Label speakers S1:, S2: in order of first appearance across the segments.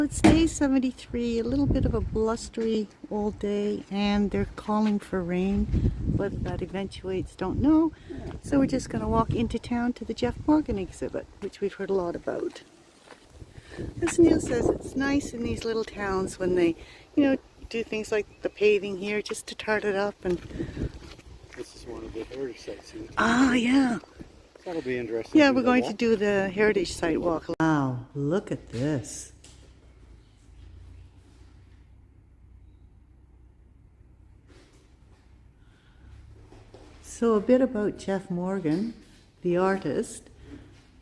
S1: It's day 73, a little bit of a blustery old day, and they're calling for rain. Whether that eventuates, don't know. So we're just going to walk into town to the Jeff Morgan exhibit, which we've heard a lot about. As Neil says, it's nice in these little towns when they, do things like the paving here just to tart it up. And
S2: this is one of the heritage sites here.
S1: Ah, yeah.
S2: That'll be interesting.
S1: Yeah, we're going to do the heritage site walk. Wow, look at this. So a bit about Jeff Morgan, the artist.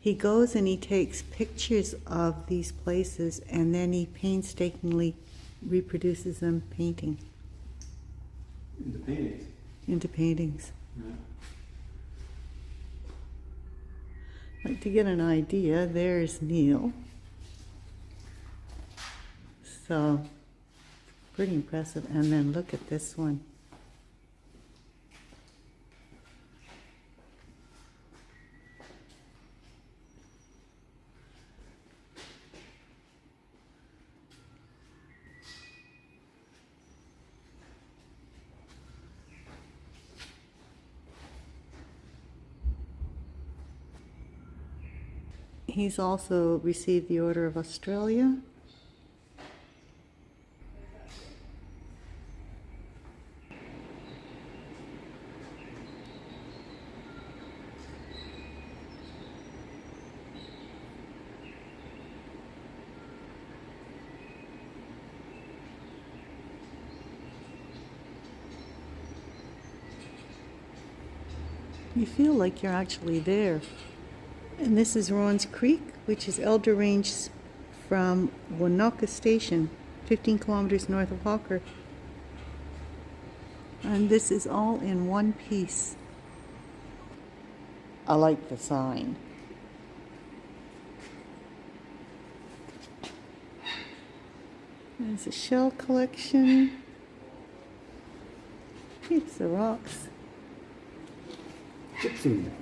S1: He goes and he takes pictures of these places and then he painstakingly reproduces them painting.
S2: Into paintings?
S1: Into paintings.
S2: Yeah.
S1: Like, to get an idea, there's Neil. So, pretty impressive. And then look at this one. He's also received the Order of Australia. You feel like you're actually there. And this is Rawns Creek, which is Elder Range from Wanaka Station, 15 kilometers north of Hawker. And this is all in one piece. I like the sign. There's a shell collection. Heaps of rocks.
S2: Gypsum.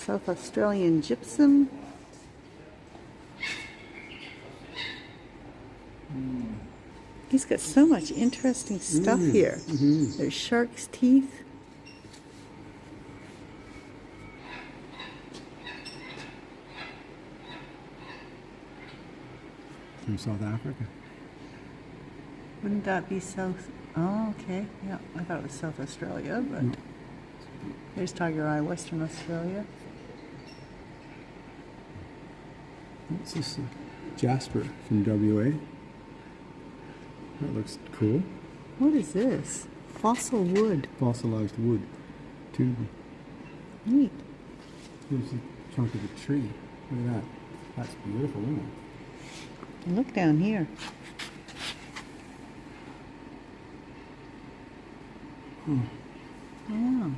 S1: South Australian gypsum. He's got so much interesting stuff here. There's shark's teeth.
S2: From South Africa.
S1: Wouldn't that be South? Oh, okay. Yeah, I thought it was South Australia, but there's Tiger Eye, Western Australia.
S2: This is Jasper from WA. That looks cool.
S1: What is this? Fossil wood.
S2: Fossilized wood. Too.
S1: Neat.
S2: Here's a chunk of a tree. Look at that. That's beautiful, isn't it?
S1: And look down here. Yeah.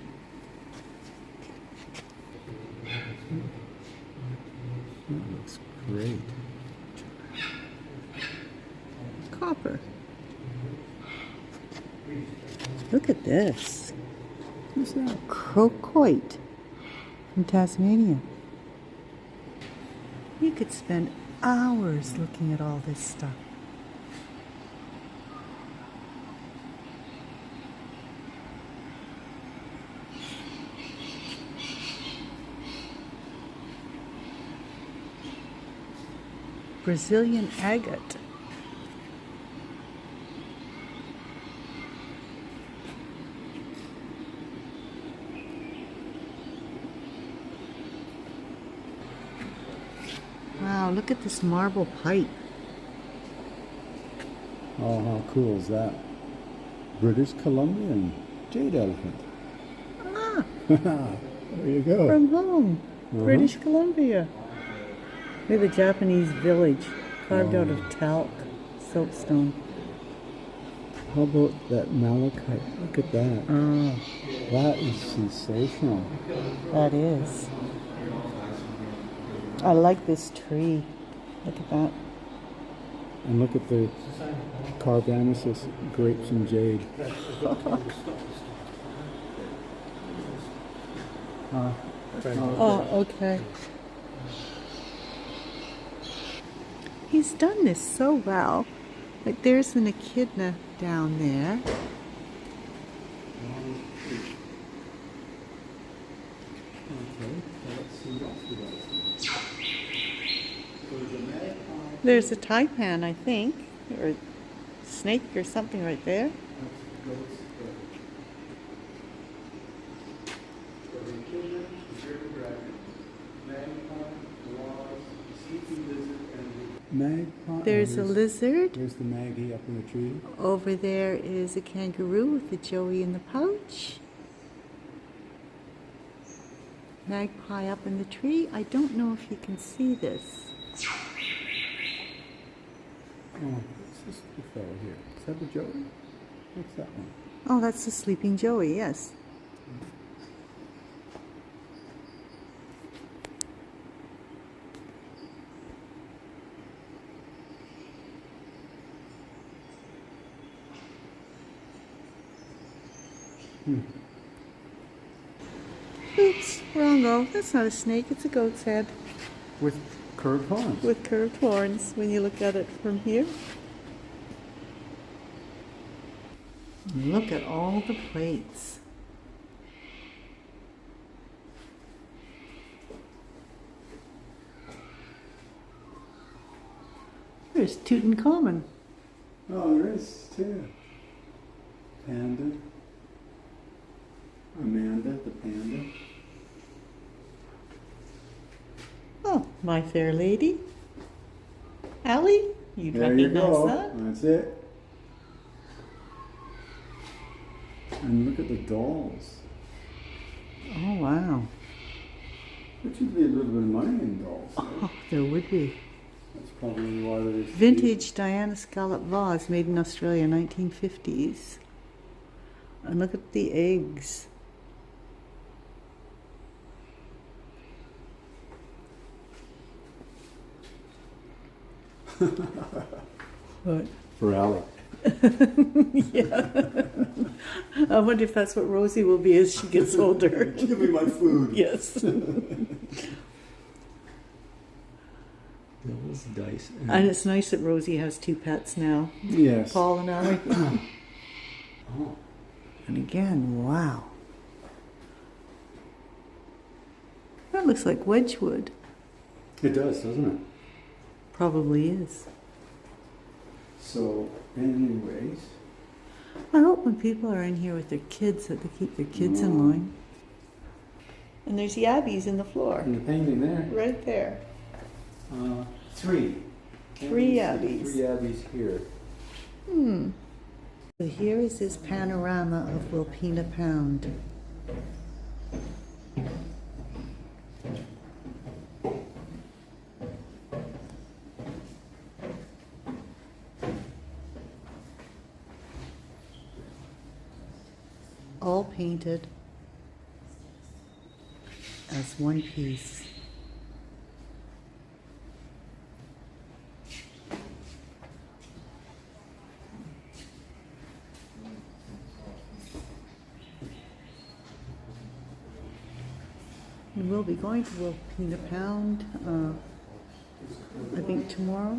S2: That looks great.
S1: Copper. Look at this.
S2: What's that?
S1: Crocoit from Tasmania. You could spend hours looking at all this stuff. Brazilian agate. Wow, look at this marble pipe.
S2: Oh, how cool is that? British Columbian jade elephant.
S1: Ah,
S2: There you go.
S1: from home, British Columbia. Look at the Japanese village carved out of talc, siltstone.
S2: How about that malachite? Look at that.
S1: Oh,
S2: That is sensational.
S1: that is. I like this tree. Look at that.
S2: And look at the carved amethyst, grapes and jade.
S1: Oh, okay. He's done this so well. Like there's an echidna down there.
S2: Okay, so let's see what else we got. So there's a magpie.
S1: There's a taipan, I think, or snake or something right there.
S2: That's goats, so the echidna, the river dragon, magpie, wasp, sleeping lizard, and the magpie.
S1: There's a lizard.
S2: There's the maggie up in the tree.
S1: Over there is a kangaroo with the joey in the pouch. Magpie up in the tree. I don't know if you can see this.
S2: Oh, what's this little fellow here? Is that the joey? What's that one?
S1: Oh, that's the sleeping joey, yes. Oops, wrong go. That's not a snake, it's a goat's head
S2: With curved horns.
S1: with curved horns when you look at it from here. Look at all the plates. There's Tutankhamun.
S2: Oh, there is too. Panda. Amanda, the panda.
S1: Oh, My Fair Lady. Allie, you'd
S2: There you
S1: recognize
S2: go.
S1: that.
S2: That's it. And look at the dolls.
S1: Oh, wow.
S2: There should be a little bit of money in dolls.
S1: Oh, there would be.
S2: That's probably why there's
S1: Vintage Diana Scallop vase made in Australia, 1950s. And look at the eggs. What?
S2: for Allie.
S1: Yeah. I wonder if that's what Rosie will be as she gets older.
S2: Give me my food.
S1: Yes.
S2: Bills, dice.
S1: And it's nice that Rosie has two pets now,
S2: Yes.
S1: Paul and Allie.
S2: Oh.
S1: And again, wow. That looks like Wedgwood.
S2: It does, doesn't it?
S1: Probably is.
S2: So, anyways.
S1: I hope when people are in here with their kids that they keep their kids in line. And there's yabbies in the floor.
S2: And the painting there.
S1: Right there.
S2: Three.
S1: Three yabbies.
S2: Three yabbies here.
S1: So here is his panorama of Wilpena Pound. All painted as one piece. And we'll be going to Wilpena Pound, I think tomorrow.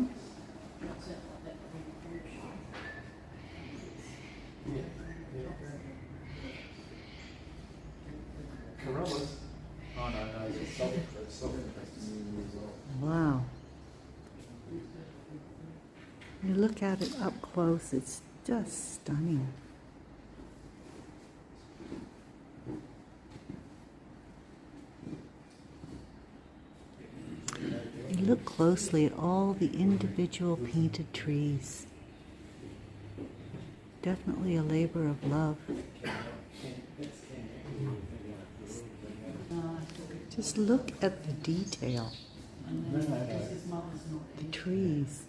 S3: Coronas. Oh no, it's silver.
S1: Wow. You look at it up close, it's just stunning. You look closely at all the individual painted trees. Definitely a labor of love. Just look at the detail. The trees.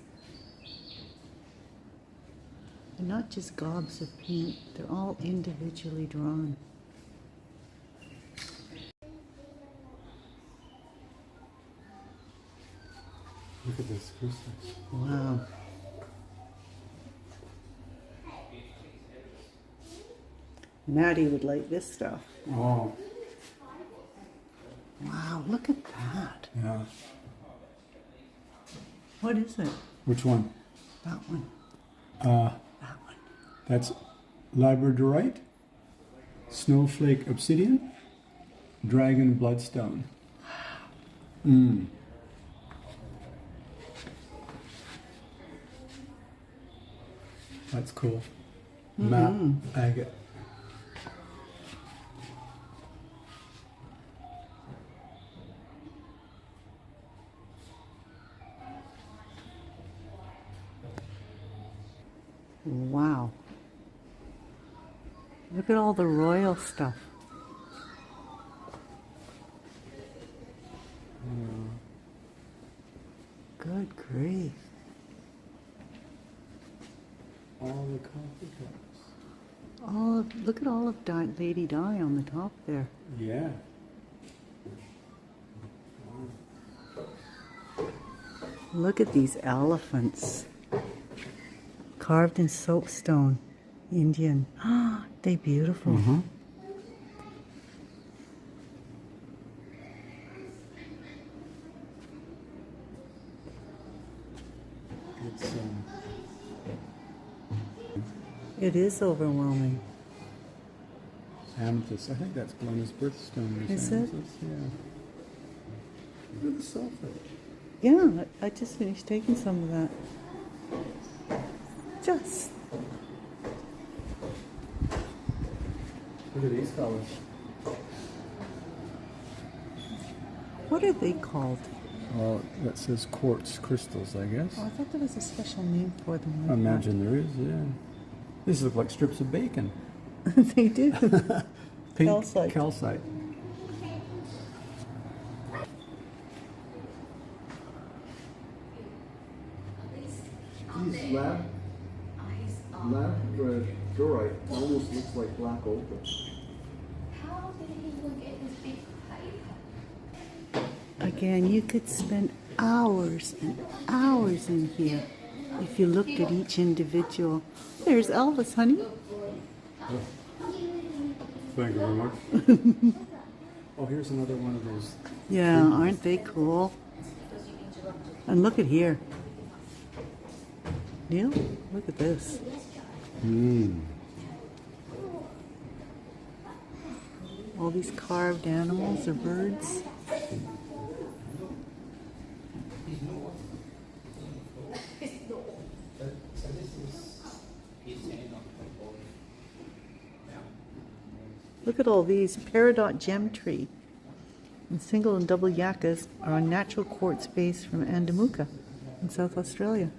S1: They're not just gobs of paint, they're all individually drawn.
S2: Look at this Christmas.
S1: Wow. Maddie would like this stuff.
S2: Oh,
S1: Wow, look at that.
S2: yeah.
S1: What is it?
S2: Which one?
S1: That one.
S2: Uh,
S1: That one.
S2: that's labradorite, snowflake obsidian, dragon bloodstone. Mm. That's cool. Map agate.
S1: Wow. Look at all the royal stuff. Good grief.
S2: All the coffee cups.
S1: Look at all of Lady Di on the top there.
S2: Yeah.
S1: Look at these elephants. Carved in soapstone. Indian. They beautiful.
S2: Uh-huh. It's
S1: It is overwhelming.
S2: amethyst. I think that's Glenna's birthstone.
S1: Is it?
S2: Amethyst, yeah. Look at the sulfur.
S1: Yeah, I just finished taking some of that. Just.
S2: Look at these colors.
S1: What are they called?
S2: Oh, that says quartz crystals, I guess.
S1: Oh, I thought there was a special name for them.
S2: I imagine there is, yeah. These look like strips of bacon.
S1: They do.
S2: Pink
S1: Calcite.
S2: calcite. These labradorite almost looks like black opal.
S4: How did he even get this big paper?
S1: Again, you could spend hours and hours in here if you looked at each individual. There's Elvis, honey.
S2: Thank you very much. Oh, here's another one of those.
S1: Yeah, aren't they cool? And look at here. Neil, look at this. All these carved animals or birds. Look at all these peridot gem tree. And single and double yakas are a natural quartz base from Andamuka in South Australia.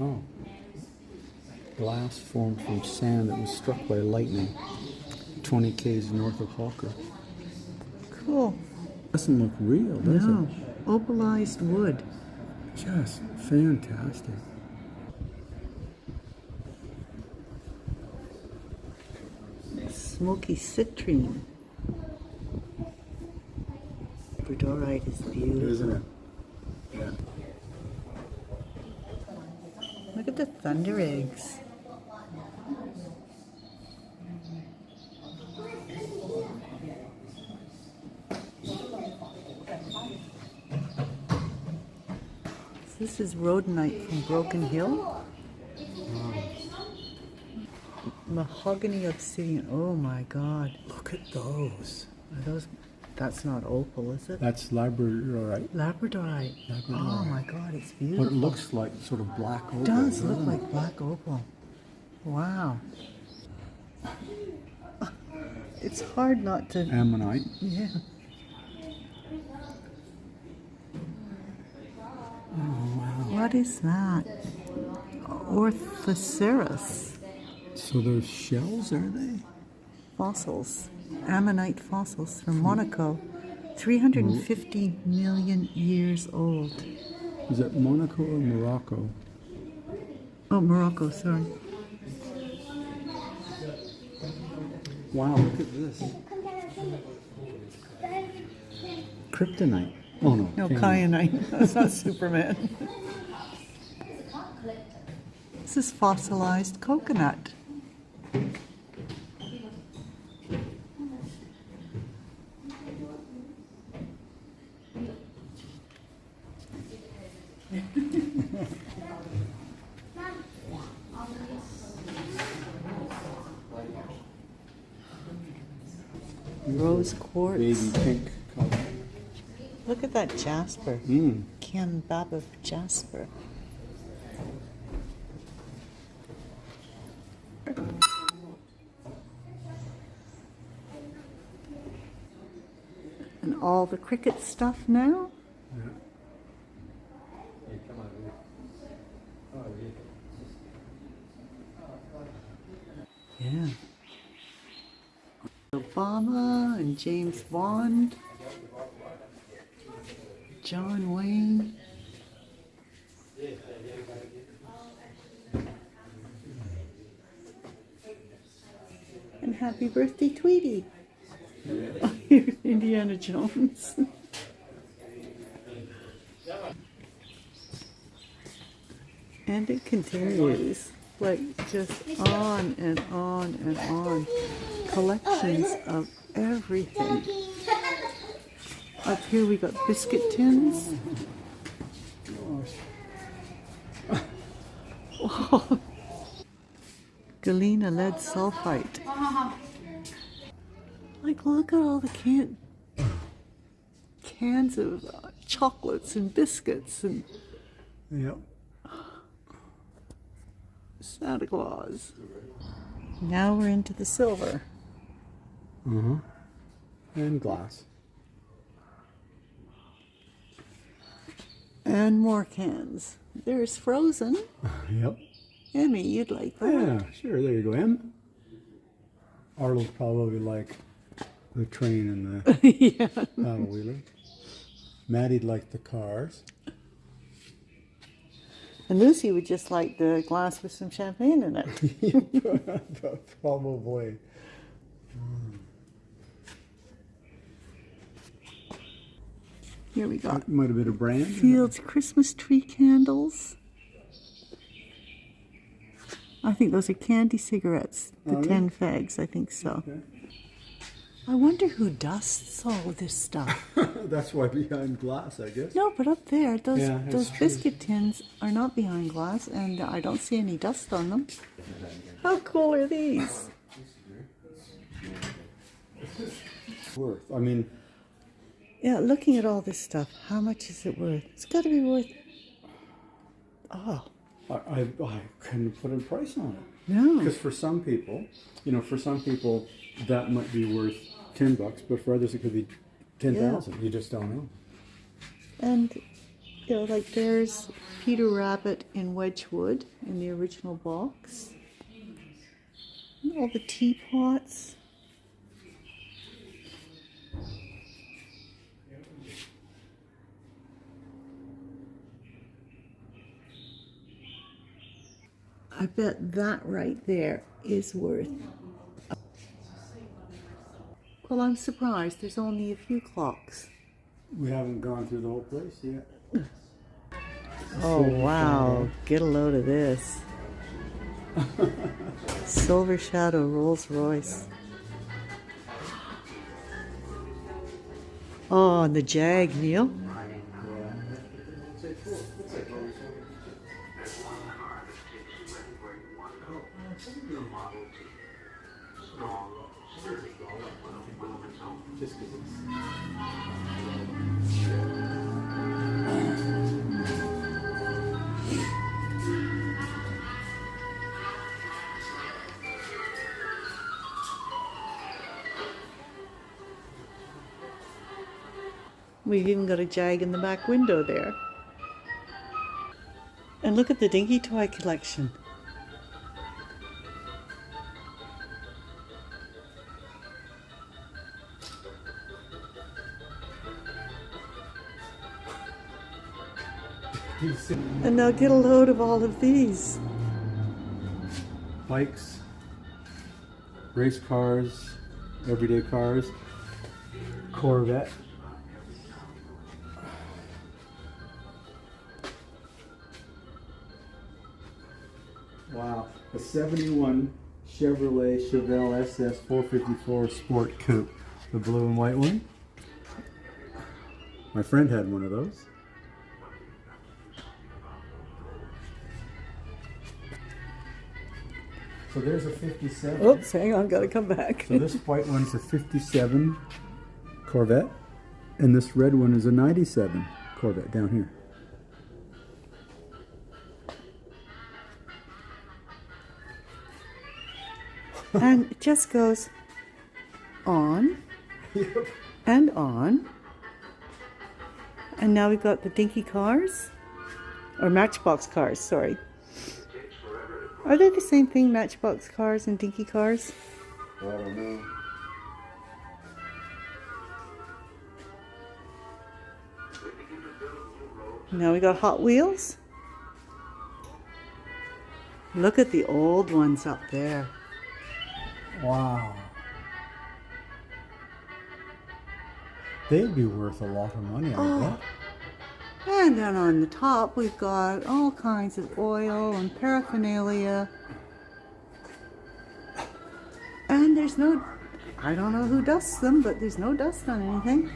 S2: Oh. Glass formed from sand that was struck by lightning 20 k's north of Hawker.
S1: Cool.
S2: Doesn't look real, does
S1: No,
S2: it?
S1: opalized wood.
S2: Just fantastic.
S1: Smoky citrine. Labradorite is beautiful.
S2: Isn't it? Yeah.
S1: Look at the thunder eggs. This is rhodonite from Broken Hill. Mahogany obsidian. Oh my God.
S2: Look at those.
S1: Are those? That's not opal, is it?
S2: That's labradorite.
S1: Labradorite. Oh my God, it's beautiful.
S2: But it looks like sort of black opal.
S1: It does look
S2: doesn't it?
S1: like black opal. Wow. It's hard not to.
S2: Ammonite.
S1: Yeah. What is that? Orthoceras
S2: So those shells, are they?
S1: fossils, ammonite fossils from Monaco, 350 million years old.
S2: Is that Monaco or Morocco?
S1: Oh, Morocco, sorry.
S2: Wow, look at this. Kryptonite. Oh no.
S1: No,
S2: kyanite.
S1: kyanite. That's not Superman. This is fossilized coconut. Rose quartz.
S2: Baby pink color.
S1: Look at that jasper.
S2: Mm.
S1: Ken Baba jasper. And all the cricket stuff now.
S2: Yeah.
S3: Hey, come on, Ruth. Oh, yeah.
S1: Yeah. Obama and James Bond. John Wayne. And happy birthday, Tweety. Here's Indiana Jones. And it continues, like just on and on and on. Collections of everything. Up here we got biscuit tins. Oh. Galena lead sulfite. Like, look at all the cans of chocolates and biscuits and
S2: Yep.
S1: Santa Claus. Now we're into the silver.
S2: Uh-huh. And glass.
S1: And more cans. There's Frozen.
S2: Yep.
S1: Emmy, you'd like that.
S2: Yeah, sure. There you go, Em. Arnold's probably like the train and the
S1: Yeah.
S2: paddle wheeler. Maddie'd like the cars.
S1: And Lucy would just like the glass with some champagne in it.
S2: Probably.
S1: Here we go.
S2: That might have been a brand.
S1: Fields Christmas tree candles. I think those are candy cigarettes. The
S2: Are they?
S1: 10 fags, I think so.
S2: Okay.
S1: I wonder who dusts all this stuff.
S2: That's why behind glass, I guess.
S1: No, but up there, those
S2: Yeah, that's
S1: those
S2: true.
S1: biscuit tins are not behind glass, and I don't see any dust on them. How cool are these?
S2: Worth. I mean,
S1: Yeah, looking at all this stuff, how much is it worth? It's got to be worth. Oh,
S2: I couldn't put a price on it.
S1: no.
S2: Because for some people, that might be worth $10, but for others it could be 10,000. You just don't know.
S1: And, like there's Peter Rabbit in Wedgwood in the original box. And all the teapots. I bet that right there is worth. Well, I'm surprised there's only a few clocks.
S2: We haven't gone through the whole place yet.
S1: Oh, wow. Get a load of this. Silver Shadow Rolls Royce. Oh, and the Jag, Neil.
S2: Just because it's...
S1: We've even got a Jag in the back window there. And look at the dinky toy collection. And now get a load of all of these.
S2: Bikes, race cars, everyday cars, Corvette. Wow, a 71 Chevrolet Chevelle SS 454 Sport Coupe, the blue and white one. My friend had one of those. So there's a 57.
S1: Oops, hang on, gotta come back.
S2: So this white one's a 57 Corvette, and this red one is a 97 Corvette down here.
S1: And it just goes on and on. And now we've got the dinky cars, or Matchbox cars, sorry. Are they the same thing, Matchbox cars and dinky cars?
S2: I don't know.
S1: Now we got Hot Wheels. Look at the old ones up there.
S2: Wow. They'd be worth a lot of money, I bet.
S1: And then on the top we've got all kinds of oil and paraphernalia. And there's no, I don't know who dusts them, but there's no dust on anything.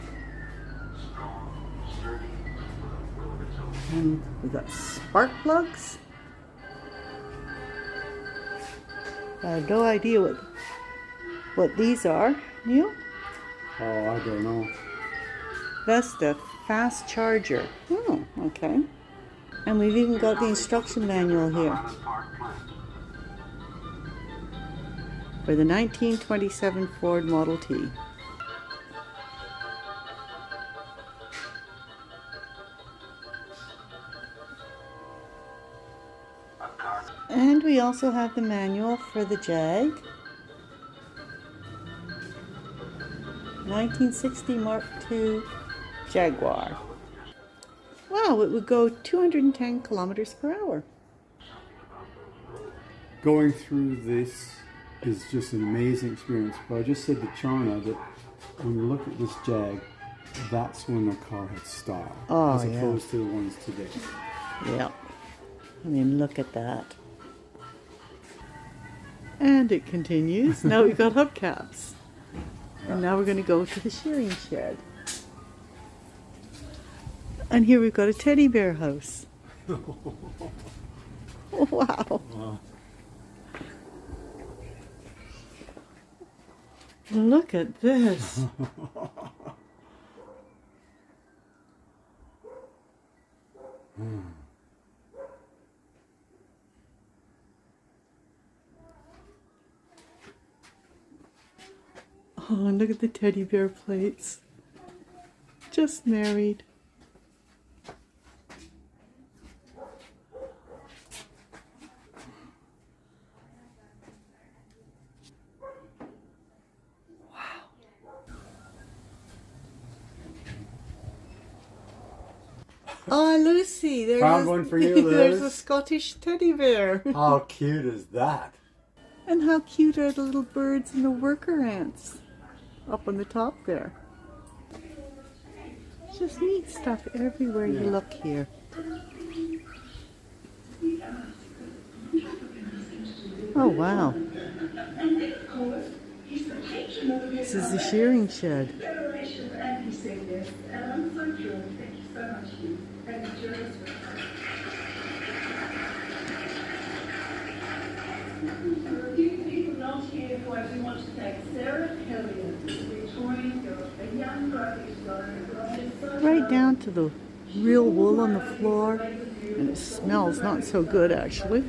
S1: And we've got spark plugs. I have no idea what these are. You?
S2: Oh, I don't know.
S1: That's the fast charger. Oh, okay. And we've even got the instruction manual here for the 1927 Ford Model T. And we also have the manual for the Jag. 1960 Mark II Jaguar. Wow, it would go 210 kilometers per hour.
S2: Going through this is just an amazing experience. But I just said to Charna that when you look at this Jag, that's when the car had style,
S1: Oh,
S2: as
S1: yeah.
S2: opposed to the ones today.
S1: Yeah. I mean, look at that. And it continues. Now we've got hubcaps. And now we're going to go to the shearing shed. And here we've got a teddy bear house. Wow. Look at this. Oh, and look at the teddy bear plates. Just married. Oh, Lucy, there's
S2: Found one for you,
S1: there's
S2: Liz.
S1: a Scottish teddy bear.
S2: How cute is that?
S1: And how cute are the little birds and the worker ants up on the top there. Just neat stuff everywhere you look here. Oh, wow. This is the shearing shed. Right down to the real wool on the floor, and it smells not so good actually.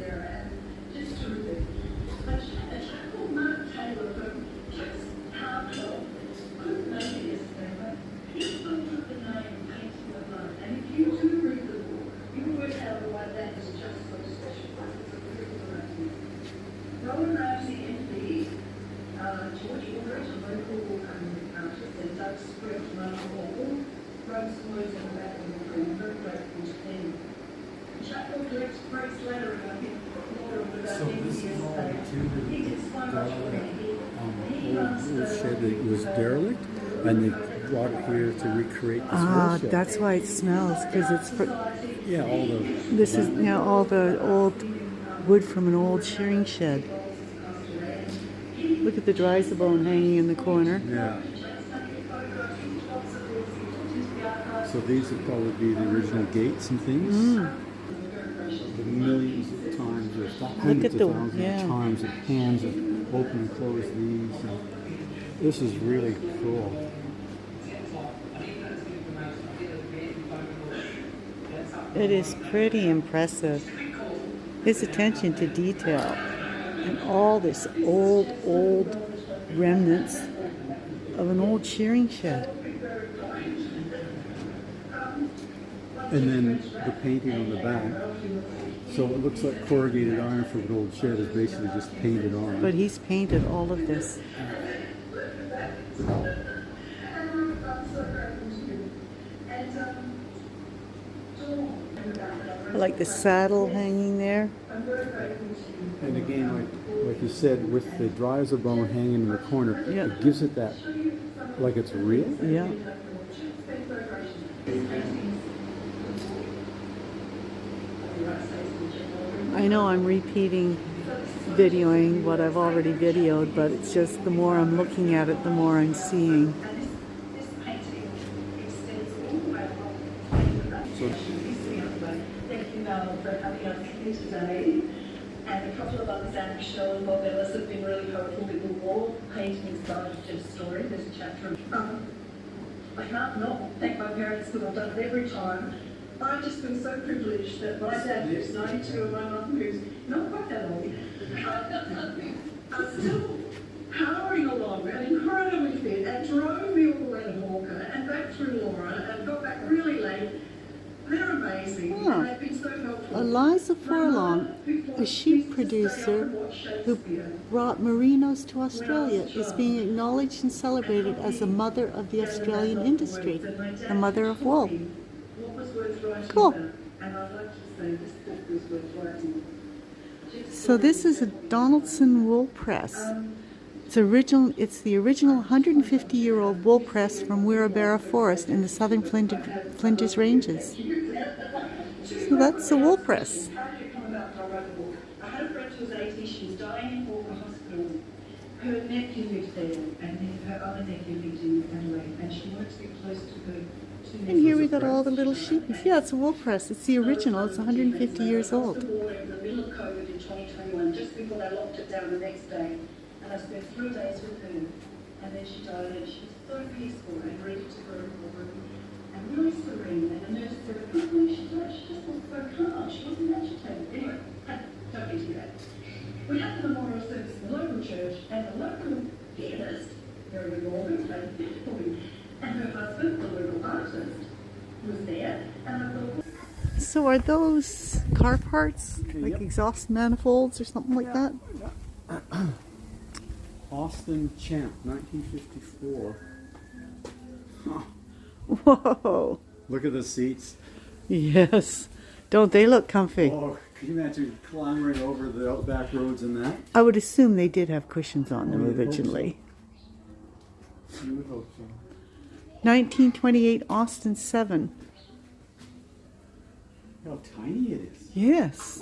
S2: So this is all the shed that was derelict, and they brought it here to recreate this
S1: Ah,
S2: shed.
S1: that's why it smells, because it's for,
S2: Yeah, all the...
S1: this is, you know, all the old wood from an old shearing shed. Look at the Dryzabone hanging in the corner.
S2: Yeah. So these would probably be the original gates and things. The millions of times of hundreds
S1: at
S2: of
S1: the-
S2: thousands
S1: yeah.
S2: of times, and hands that open and close these. And this is really cool.
S1: It is pretty impressive. His attention to detail and all this old remnants of an old shearing shed.
S2: And then the painting on the back. So it looks like corrugated iron from an old shed is basically just painted on.
S1: But he's painted all of this. I like the saddle hanging there.
S2: And again, like you said, with the dry as a bone hanging in the corner,
S1: Yeah.
S2: it gives it that, like it's real.
S1: Yeah. I know I'm repeating videoing what I've already videoed, but it's just the more I'm looking at it, the more I'm seeing.
S2: So
S5: Thank you, Mel, for having us here today. And a couple of others, Anne Michelle and Bob Ellis, have been really helpful with the wall painting side of the story. There's a chapter. I can't not thank my parents because I've done it every time. I've just been so privileged that my dad, who's 92, and my mum, who's not quite that old, are still powering along and incredibly fit and drove me all the way to Hawker and back through Laura and got back really late. They're amazing.
S1: Oh.
S5: And they've been so helpful.
S1: Eliza Furlong, a sheep producer who brought merinos to Australia, is being acknowledged and celebrated as the mother of the Australian industry, the mother of wool.
S5: What was worth writing
S1: Cool.
S5: about, and I'd like to say this book was worth writing.
S1: So this is a Donaldson wool press. It's the original 150-year-old wool press from Wirrabera Forest in the southern Flinders Ranges. So that's a wool press.
S5: How did it come about that I wrote the book? I had a friend who was 80, she was dying in Hawker Hospital. Her nephew lived there, and then her other nephew lived in Adelaide, and she wanted to get close to her two
S1: And here we got all the little sheepies. Yeah, it's a wool press. It's the original. It's 150 years old.
S5: In the middle of COVID in 2021, just before they locked it down the next day, and I spent 3 days with her, and then she died, and she was so peaceful and ready to go to the room, and really serene, and the nurse said, I can't believe she died, she just was so calm, she wasn't agitated. Anyway, don't get to that. We had the memorial service in the local church, and the local pianist, Mary Morgan, played beautifully, and her husband, the local artist, was there, and I thought,
S1: So are those car parts, like
S2: Yep.
S1: exhaust manifolds or something like that?
S2: Austin Champ, 1954. Huh.
S1: Whoa!
S2: Look at the seats.
S1: Yes. Don't they look comfy?
S2: Oh, can you imagine clambering over the back roads in that?
S1: I would assume they did have cushions on them
S2: Oh, you'd hope
S1: originally.
S2: You would hope so.
S1: 1928 Austin 7.
S2: How tiny it is.
S1: Yes.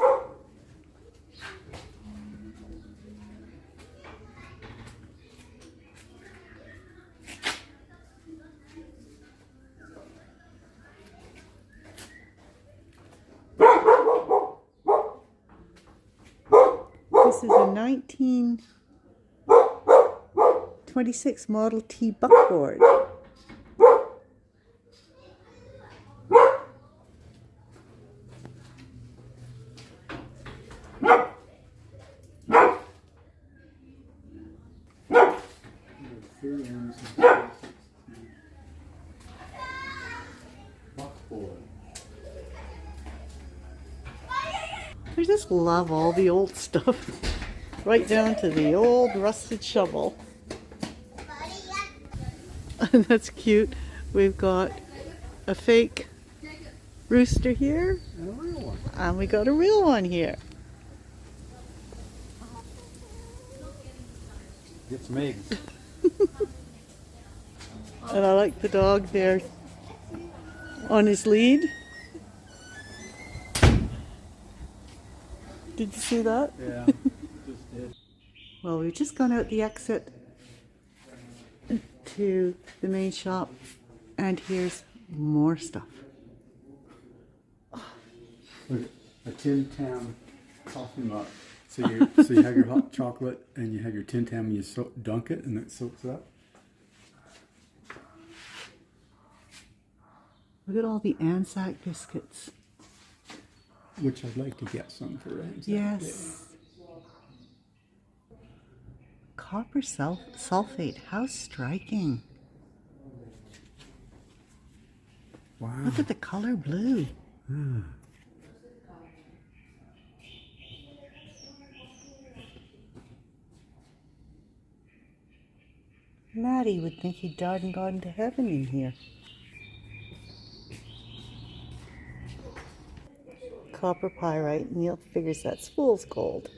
S1: This is a 1926 Model T buckboard.
S2: Buckboard.
S1: I just love all the old stuff. Right down to the old rusted shovel. That's cute. We've got a fake rooster here,
S2: And a real one.
S1: and we got a real one here.
S2: Get some eggs.
S1: And I like the dog there on his lead. Did you see that?
S2: Yeah. Just did.
S1: Well, we've just gone out the exit to the main shop, and here's more stuff.
S2: Look, a Tim Tam Coffee mug. So you have your hot chocolate and you have your Tim Tam and you dunk it and it soaks up.
S1: Look at all the Anzac biscuits.
S2: Which I'd like to get some for Anzac Day.
S1: Yes. Copper sulfate. How striking.
S2: Wow.
S1: Look at the color blue. Maddie would think he died and gone to heaven in here. Copper pyrite. Neil figures that's fool's gold.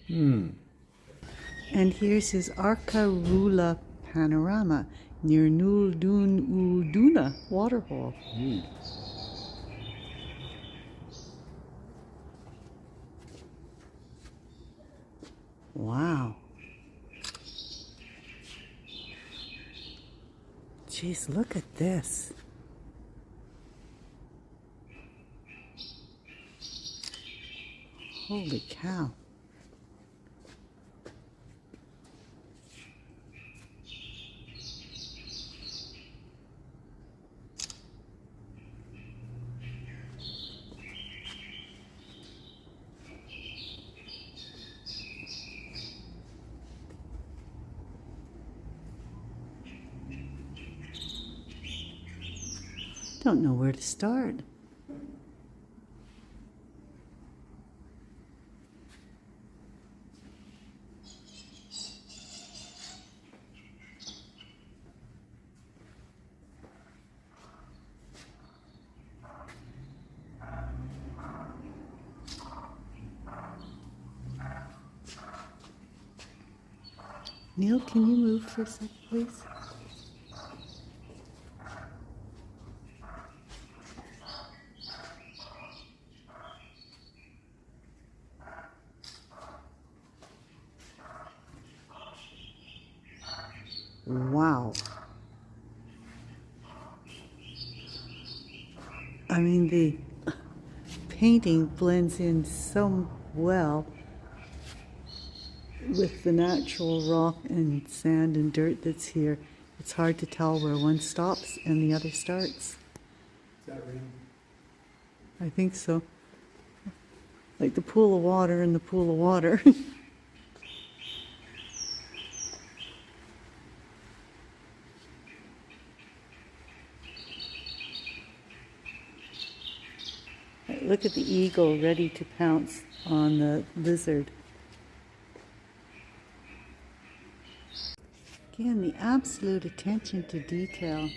S1: And here's his Arkarula panorama near Nuldun Ulduna waterhole. Wow. Jeez, look at this. Holy cow. Don't know where to start. Neil, can you move for a sec, please? Wow. I mean, the painting blends in so well with the natural rock and sand and dirt that's here. It's hard to tell where one stops and the other starts.
S2: Is that real?
S1: I think so. Like the pool of water and the pool of water. Look at the eagle ready to pounce on the lizard. Again, the absolute attention to detail.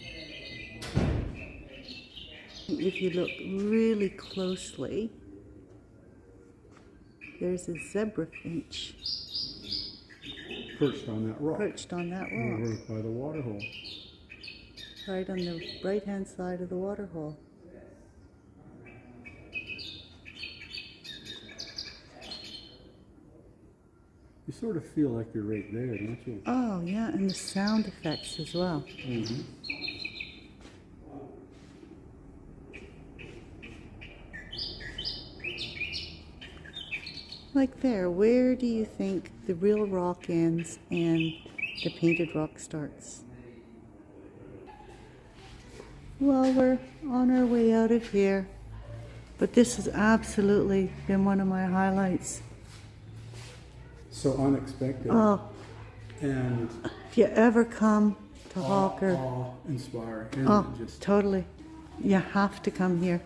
S1: If you look really closely, there's a zebra finch
S2: Perched on that rock.
S1: perched on that rock,
S2: Over by the waterhole.
S1: right on the right-hand side of the waterhole.
S2: You sort of feel like you're right there, don't you?
S1: Oh, yeah, and the sound effects as well.
S2: Mm-hmm.
S1: Like there, where do you think the real rock ends and the painted rock starts? Well, we're on our way out of here, but this has absolutely been one of my highlights.
S2: So unexpected.
S1: Oh,
S2: And
S1: if you ever come to Hawker,
S2: awe-inspiring. Isn't
S1: oh,
S2: it just
S1: totally, you have to come here.